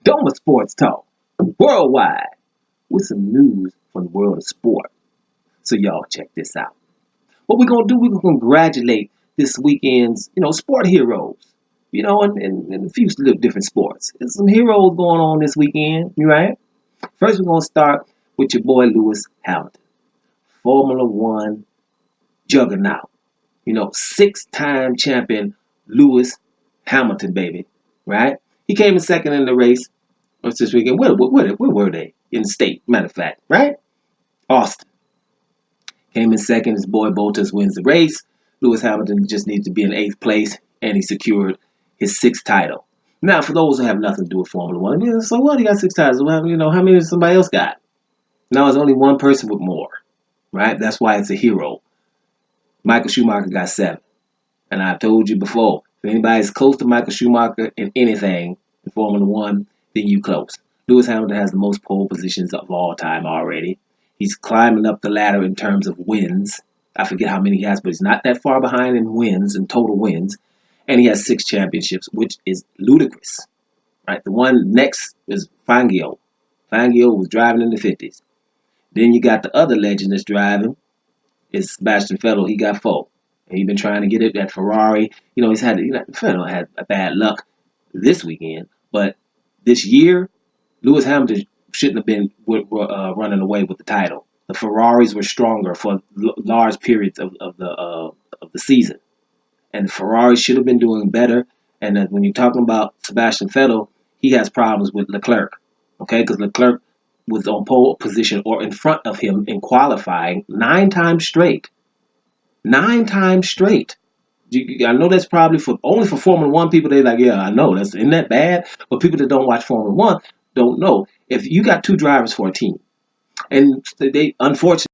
Doma Sports Talk, worldwide, with some news from the world of sport. So y'all check this out. What we're gonna do, we're gonna congratulate this weekend's, sport heroes. In a few different sports. There's some heroes going on this weekend, right? First, we're gonna start with your boy Lewis Hamilton, Formula One juggernaut. Six-time champion Lewis Hamilton, baby, right? He came in second in the race. What's this weekend? Where were they? In state, matter of fact, right? Austin. Came in second. His boy Bottas wins the race. Lewis Hamilton just needs to be in eighth place, and he secured his sixth title. Now, for those who have nothing to do with Formula One, so what? He got six titles. Well, how many does somebody else got? Now, there's only one person with more, right? That's why it's a hero. Michael Schumacher got seven. And I've told you before, if anybody's close to Michael Schumacher in anything in Formula One, then you close. Lewis Hamilton has the most pole positions of all time already. He's climbing up the ladder in terms of wins. I forget how many he has, but he's not that far behind in wins, in total wins. And he has six championships, which is ludicrous. Right? The one next is Fangio. Fangio was driving in the 50s. Then you got the other legend that's driving, is Sebastian Vettel. He got four. And he's been trying to get it at Ferrari. Vettel had a bad luck this weekend, but this year, Lewis Hamilton shouldn't have been running away with the title. The Ferraris were stronger for large periods of the season, and the Ferraris should have been doing better. And when you're talking about Sebastian Vettel, he has problems with Leclerc, okay? Because Leclerc was on pole position or in front of him in qualifying 9 times straight. 9 times straight. I know that's probably only for Formula One people. They're like, yeah, I know isn't that bad. But people that don't watch Formula One don't know. If you got two drivers for a team, and they unfortunately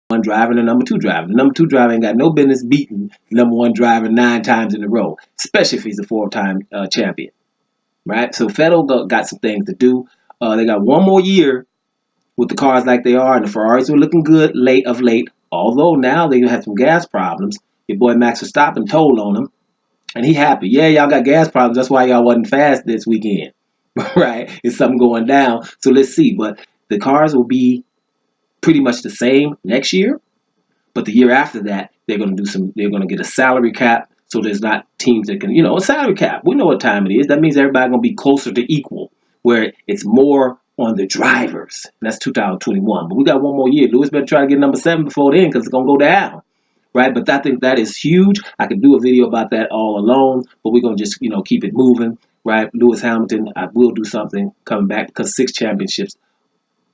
one driver and the number two driver. The number two driver ain't got no business beating the number one driver 9 times in a row, especially if he's a four-time champion, right? So Vettel got some things to do. They got one more year with the cars like they are, and the Ferraris were looking good late of late. Although now they have some gas problems. Your boy Max Verstappen told on him, and he happy. Yeah, y'all got gas problems. That's why y'all wasn't fast this weekend, right? It's something going down. So let's see. But the cars will be pretty much the same next year. But the year after that, they're going to do some. They're going to get a salary cap. So there's not teams that can, a salary cap. We know what time it is. That means everybody's going to be closer to equal, where it's more on the drivers. And that's 2021. But we got one more year. Lewis better try to get number 7 before then, because it's going to go down. Right? But I think that is huge. I could do a video about that all alone, but we're going to just, keep it moving. Right? Lewis Hamilton, I will do something coming back, because 6 championships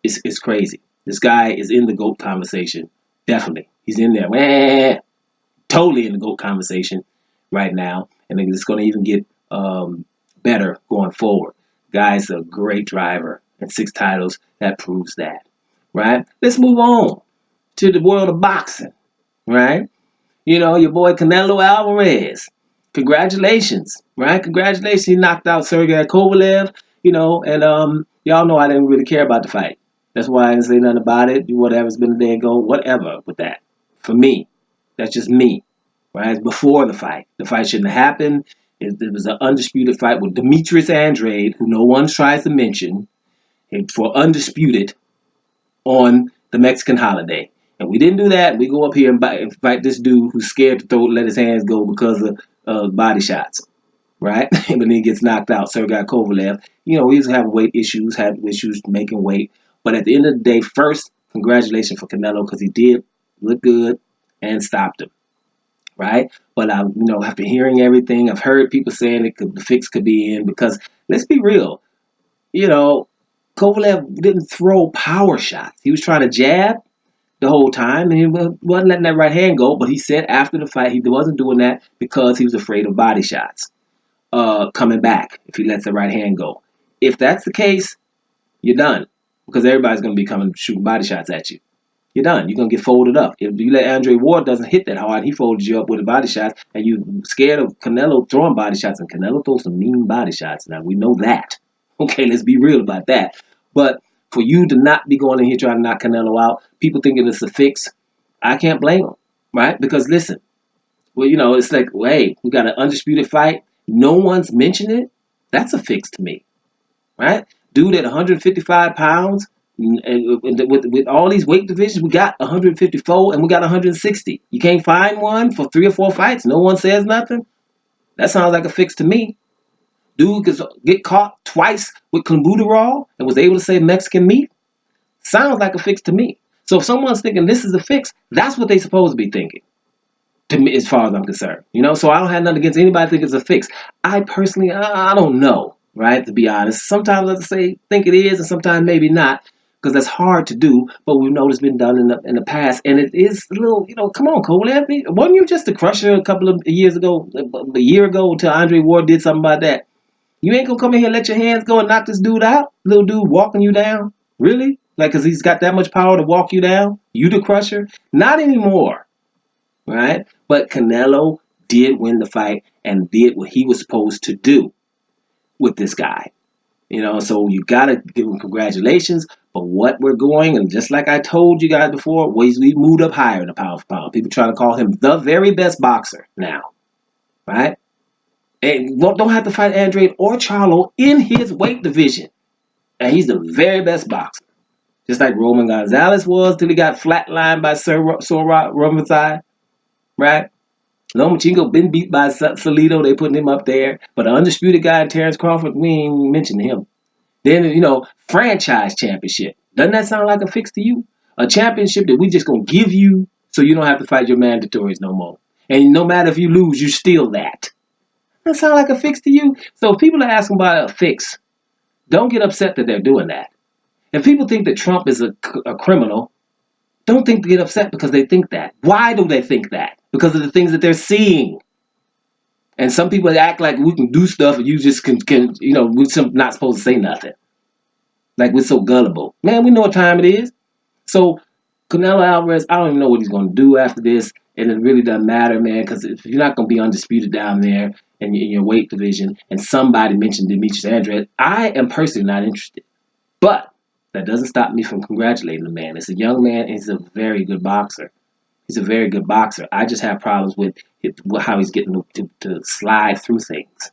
is crazy. This guy is in the GOAT conversation. Definitely. He's in there. Totally in the GOAT conversation right now. And it's going to even get better going forward. Guy's a great driver, and 6 titles, that proves that. Right? Let's move on to the world of boxing. Right? Your boy Canelo Alvarez. Congratulations, right? Congratulations. He knocked out Sergey Kovalev, and y'all know I didn't really care about the fight. That's why I didn't say nothing about it. Whatever's been there, go whatever with that. For me, that's just me, right? It's before the fight. The fight shouldn't have happened. It was an undisputed fight with Demetrius Andrade, who no one tries to mention, for undisputed on the Mexican holiday. And we didn't do that. We go up here and fight this dude who's scared to let his hands go because of body shots, right? And then he gets knocked out. Sergey Kovalev, he used to have weight issues, had issues making weight. But at the end of the day, first, congratulations for Canelo, because he did look good and stopped him, right? But after hearing everything, I've heard people saying the fix could be in, because let's be real, Kovalev didn't throw power shots. He was trying to jab the whole time, and he wasn't letting that right hand go. But he said after the fight he wasn't doing that because he was afraid of body shots coming back if he lets the right hand go. If that's the case, you're done, because everybody's going to be coming shooting body shots at you. You're done. You're going to get folded up. If you let Andre Ward doesn't hit that hard, he folds you up with a body shot, and you're scared of Canelo throwing body shots, and Canelo throws some mean body shots. Now, we know that. Okay, let's be real about that. But for you to not be going in here trying to knock Canelo out, people thinking it's a fix, I can't blame them, right? Because listen, it's like, hey, we got an undisputed fight. No one's mentioned it. That's a fix to me. right? Dude at 155 pounds, and with all these weight divisions, we got 154 and we got 160. You can't find one for 3 or 4 fights. No one says nothing. That sounds like a fix to me. Dude could get caught twice with clenbuterol and was able to say Mexican meat. Sounds like a fix to me. So if someone's thinking this is a fix, that's what they supposed to be thinking. To me, as far as I'm concerned, so I don't have nothing against anybody think it's a fix. I personally, I don't know, right? To be honest, sometimes I say think it is, and sometimes maybe not, because that's hard to do. But we know it's been done in the past, and it is a little, come on, Cole Anthony, wasn't you just a crusher a couple of years ago, a year ago, until Andre Ward did something about that? You ain't gonna come in here and let your hands go and knock this dude out, little dude walking you down, really? Like, cause he's got that much power to walk you down, you the crusher? Not anymore, right? But Canelo did win the fight and did what he was supposed to do with this guy. So you gotta give him congratulations. But what we're going, and just like I told you guys before, we moved up higher in the pound for pound. People trying to call him the very best boxer now, right? And don't have to fight Andrade or Charlo in his weight division. And he's the very best boxer. Just like Roman Gonzalez was till he got flatlined by Sora Romazai, right? Lomachenko been beat by Salido. They putting him up there. But the undisputed guy, Terrence Crawford, we ain't even mentioned him. Then, franchise championship. Doesn't that sound like a fix to you? A championship that we just going to give you so you don't have to fight your mandatories no more. And no matter if you lose, you steal that. That sound like a fix to you? So if people are asking about a fix, don't get upset that they're doing that. If people think that Trump is a criminal, don't get upset because they think that. Why do they think that? Because of the things that they're seeing. And some people act like we can do stuff and you just can we're not supposed to say nothing. Like we're so gullible. Man, we know what time it is. So Canelo Alvarez, I don't even know what he's going to do after this. And it really doesn't matter, man, because if you're not going to be undisputed down there in your weight division and somebody mentioned Demetrius Andrade, I am personally not interested. But that doesn't stop me from congratulating the man. It's a young man and he's a very good boxer. He's a very good boxer. I just have problems with how he's getting to slide through things,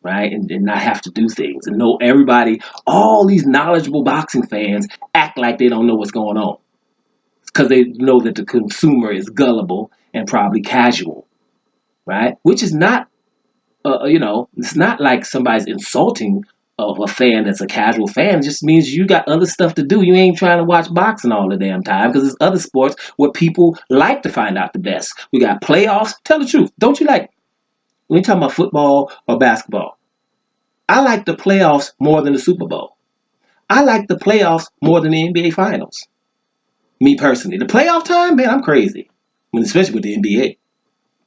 right? And not have to do things. And know everybody, all these knowledgeable boxing fans act like they don't know what's going on. Because they know that the consumer is gullible and probably casual, right? Which is not, it's not like somebody's insulting of a fan that's a casual fan. It just means you got other stuff to do. You ain't trying to watch boxing all the damn time because there's other sports where people like to find out the best. We got playoffs. Tell the truth. Don't you like, when you talk about football or basketball, I like the playoffs more than the Super Bowl. I like the playoffs more than the NBA Finals. Me personally. The playoff time, man, I'm crazy. Especially with the NBA.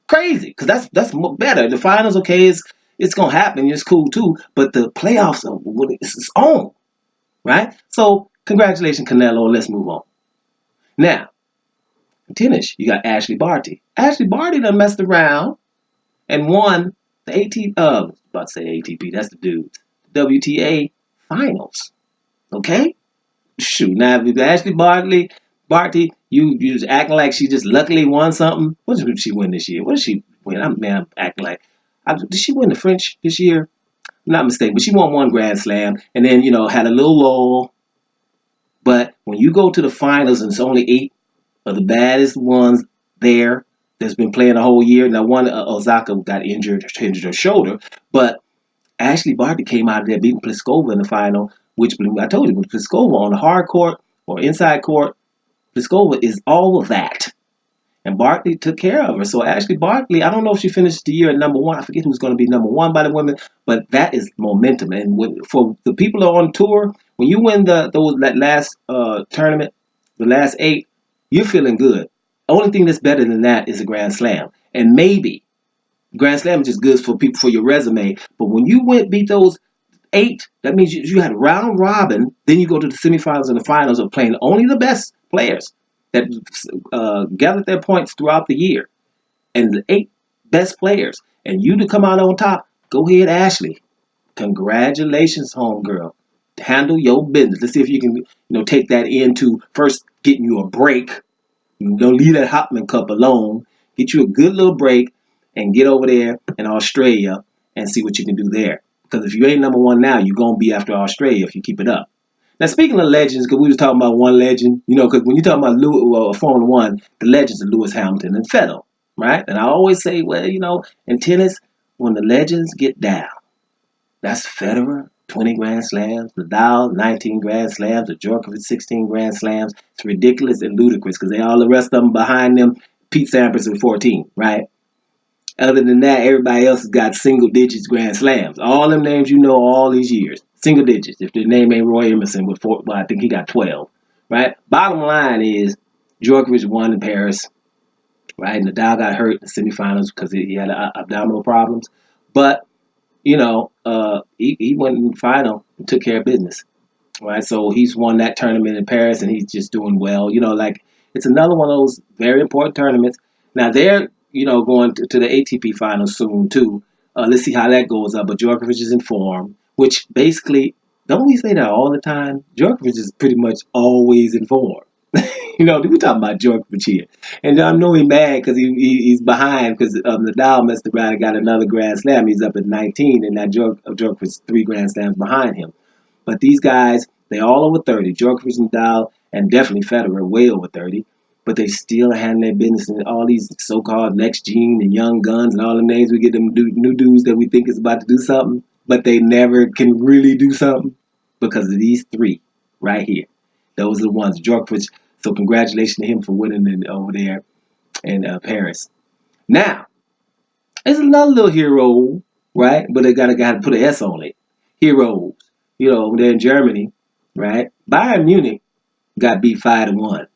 Crazy, because that's better. The finals, okay, it's gonna happen. It's cool too, but the playoffs are it's its own, right? So congratulations, Canelo. Let's move on. Now, tennis, you got Ashley Barty. Ashley Barty done messed around and won the about to say ATP. That's the dudes. WTA finals. Okay, shoot. Now, if Ashley Barty, you just acting like she just luckily won something. What did she win this year? What did she win? I'm acting like. Did she win the French this year? I'm not mistaken, but she won one Grand Slam and then, had a little lull. But when you go to the finals and it's only 8 of the baddest ones there that's been playing the whole year. Now, one, Osaka got injured her shoulder, but Ashley Barty came out of there beating Pliskova in the final, which I told you, with Pliskova on the hard court or inside court, Pliskova is all of that. And Barkley took care of her. So Ashley Barkley, I don't know if she finished the year at number 1. I forget who's going to be number 1 by the women, but that is momentum. And for the people that are on tour, when you win that last tournament, the last 8, you're feeling good. Only thing that's better than that is a Grand Slam. And maybe Grand Slam is just good for people for your resume. But when you beat those 8, that means you had round robin. Then you go to the semifinals and the finals of playing only the best players that gathered their points throughout the year. And the 8 best players. And you to come out on top, go ahead, Ashley. Congratulations, homegirl. Handle your business. Let's see if you can take that into first getting you a break. Don't leave that Hopman Cup alone. Get you a good little break and get over there in Australia and see what you can do there. Because if you ain't number one now, you're gonna be after Australia if you keep it up. Now, speaking of legends, because we was talking about one legend, because when you talk about Formula One, the legends are Lewis Hamilton and Vettel, right? And I always say, well, in tennis, when the legends get down, that's Federer, 20 Grand Slams, Nadal, 19 Grand Slams, or Djokovic, 16 Grand Slams. It's ridiculous and ludicrous because all the rest of them behind them, Pete Sampras with 14, right? Other than that, everybody else has got single digits Grand Slams. All them names you know all these years, single digits. If their name ain't Roy Emerson with four, well, I think he got 12, right? Bottom line is Djokovic won in Paris, right? Nadal got hurt in the semifinals because he had abdominal problems, but he went in the final and took care of business, right? So he's won that tournament in Paris, and he's just doing well. Like it's another one of those very important tournaments. Now they're going to the ATP finals soon too. Let's see how that goes up. But Djokovic is in form, which basically don't we say that all the time? Djokovic is pretty much always in form. We talking about Djokovic here, and I know he's mad because he's behind because Nadal messed around and got another Grand Slam. He's up at 19, and that Djokovic's 3 Grand Slams behind him. But these guys, they all over 30. Djokovic, Nadal, and definitely Federer, way over 30. But they still handling their business, and all these so-called next gene and young guns and all the names we get them new dudes that we think is about to do something, but they never can really do something because of these three right here. Those are the ones. Djokovic. So congratulations to him for winning over there in Paris. Now, there's another little hero, right? But they gotta put an S on it. Heroes. Over there in Germany, right? Bayern Munich got beat 5-1,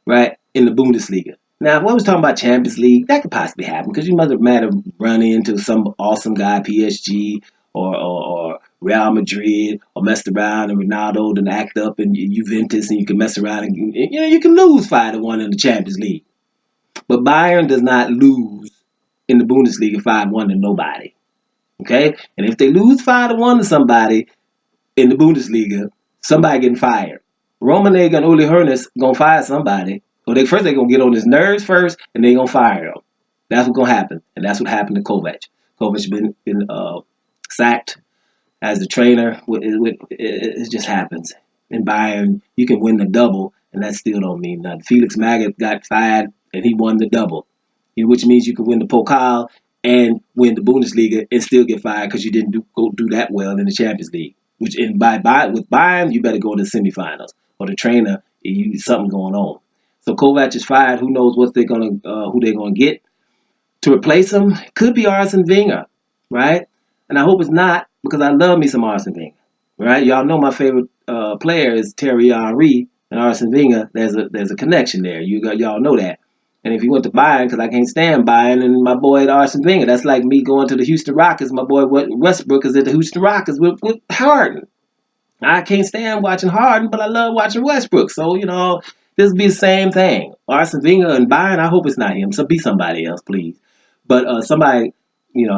right? In the Bundesliga. Now, if I was talking about Champions League, that could possibly happen because you might have run into some awesome guy, PSG or Real Madrid, or messed around and Ronaldo and act up in Juventus, and you can mess around and you can lose 5-1 in the Champions League. But Bayern does not lose in the Bundesliga 5-1 to nobody. Okay? And if they lose 5-1 to somebody in the Bundesliga, somebody getting fired. Rummenigge and Uli Hoeneß gonna fire somebody. Well, they're gonna get on his nerves first, and they're gonna fire him. That's what's gonna happen, and that's what happened to Kovac. Kovac's been sacked as the trainer. It just happens. In Bayern, you can win the double, and that still don't mean nothing. Felix Magath got fired, and he won the double, which means you can win the Pokal and win the Bundesliga and still get fired because you didn't do that well in the Champions League. Which with Bayern, you better go to the semifinals, or the trainer, something going on. So Kovac is fired. Who knows who they're gonna get to replace him? Could be Arsene Wenger, right? And I hope it's not because I love me some Arsene Wenger, right? Y'all know my favorite player is Thierry Henry and Arsene Wenger. There's a connection there. Y'all know that. And if you went to Bayern, because I can't stand Bayern, and my boy Arsene Wenger, that's like me going to the Houston Rockets. My boy Westbrook is at the Houston Rockets with Harden. I can't stand watching Harden, but I love watching Westbrook. So, this will be the same thing. Arsene Wenger and Bayern, I hope it's not him. So be somebody else, please. But somebody,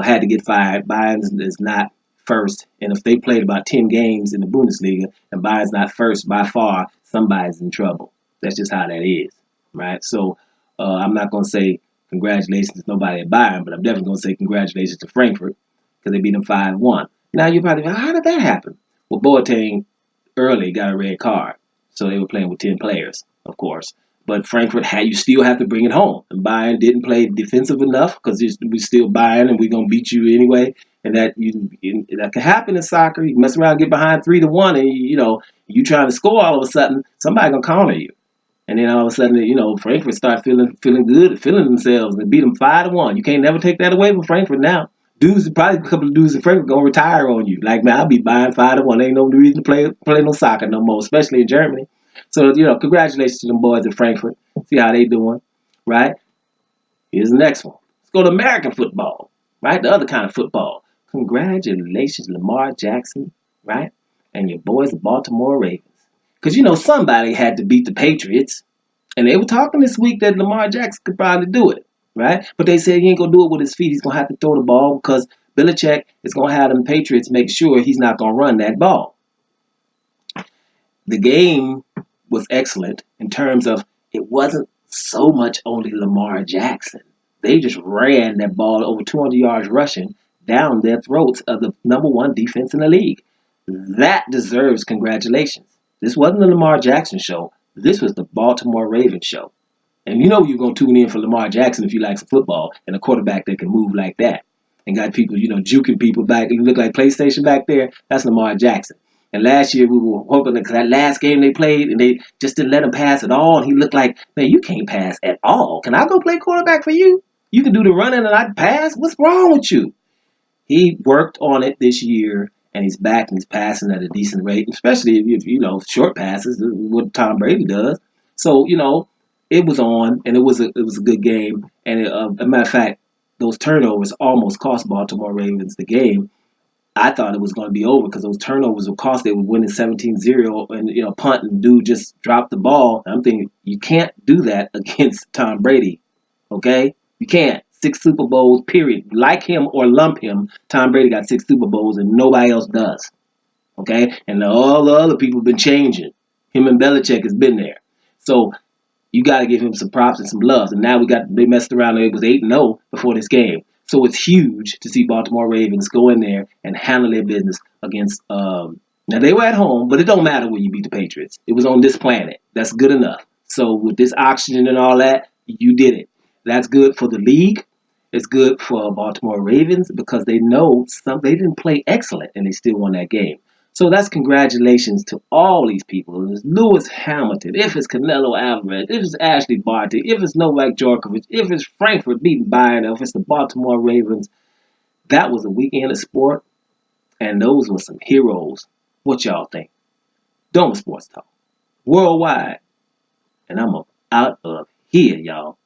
had to get fired. Bayern is not first. And if they played about 10 games in the Bundesliga and Bayern's not first by far, somebody's in trouble. That's just how that is, right? So I'm not going to say congratulations to nobody at Bayern, but I'm definitely going to say congratulations to Frankfurt because they beat them 5-1. Now, you're probably how did that happen? Well, Boateng early got a red card, so they were playing with 10 players, of course. But Frankfurt you still have to bring it home. And Bayern didn't play defensive enough because we still Bayern and we're gonna beat you anyway. And that can happen in soccer. You mess around, get behind 3-1, and you trying to score all of a sudden, somebody gonna counter you. And then all of a sudden, Frankfurt start feeling good, feeling themselves, and beat them 5-1. You can't never take that away from Frankfurt now. Probably a couple of dudes in Frankfurt gonna retire on you. Like, man, I'll be buying 5-1. Ain't no reason to play no soccer no more, especially in Germany. So, congratulations to them boys in Frankfurt. See how they doing, right? Here's the next one. Let's go to American football, right? The other kind of football. Congratulations, Lamar Jackson, right? And your boys, the Baltimore Ravens. Because, somebody had to beat the Patriots. And they were talking this week that Lamar Jackson could probably do it, right? But they said he ain't going to do it with his feet. He's going to have to throw the ball because Belichick is going to have them Patriots make sure he's not going to run that ball. The game was excellent in terms of it wasn't so much only Lamar Jackson. They just ran that ball over 200 yards rushing. down their throats of the number one defense in the league. That deserves congratulations. This wasn't the Lamar Jackson show. This was the Baltimore Ravens show. And you know you're going to tune in for Lamar Jackson if you like some football and a quarterback that can move like that. And got people, juking people back. You look like PlayStation back there. That's Lamar Jackson. And last year we were hoping that that last game they played and they just didn't let him pass at all. And he looked like, man, you can't pass at all. Can I go play quarterback for you? You can do the running and I pass? What's wrong with you? He worked on it this year, and he's back and he's passing at a decent rate, especially if short passes, what Tom Brady does. So it was on, and it was a good game. And as a matter of fact, those turnovers almost cost Baltimore Ravens the game. I thought it was going to be over because those turnovers would cost. They were winning 17-0, and punt and dude just dropped the ball. I'm thinking you can't do that against Tom Brady. Okay, you can't. 6 Super Bowls, period. Like him or lump him, Tom Brady got 6 Super Bowls and nobody else does. Okay, and all the other people have been changing. Him and Belichick has been there. So you got to give him some props and some love. And now they messed around. It was 8-0 before this game. So it's huge to see Baltimore Ravens go in there and handle their business against. Now they were at home, but it don't matter when you beat the Patriots. It was on this planet. That's good enough. So with this oxygen and all that, you did it. That's good for the league. It's good for Baltimore Ravens because they know they didn't play excellent and they still won that game. So that's congratulations to all these people. If it's Lewis Hamilton, if it's Canelo Alvarez, if it's Ashley Barty, if it's Novak Djokovic, if it's Frankfurt beating Bayern, if it's the Baltimore Ravens. That was a weekend of sport, and those were some heroes. What y'all think? Doma Sports Talk. Worldwide. And I'm out of here, y'all.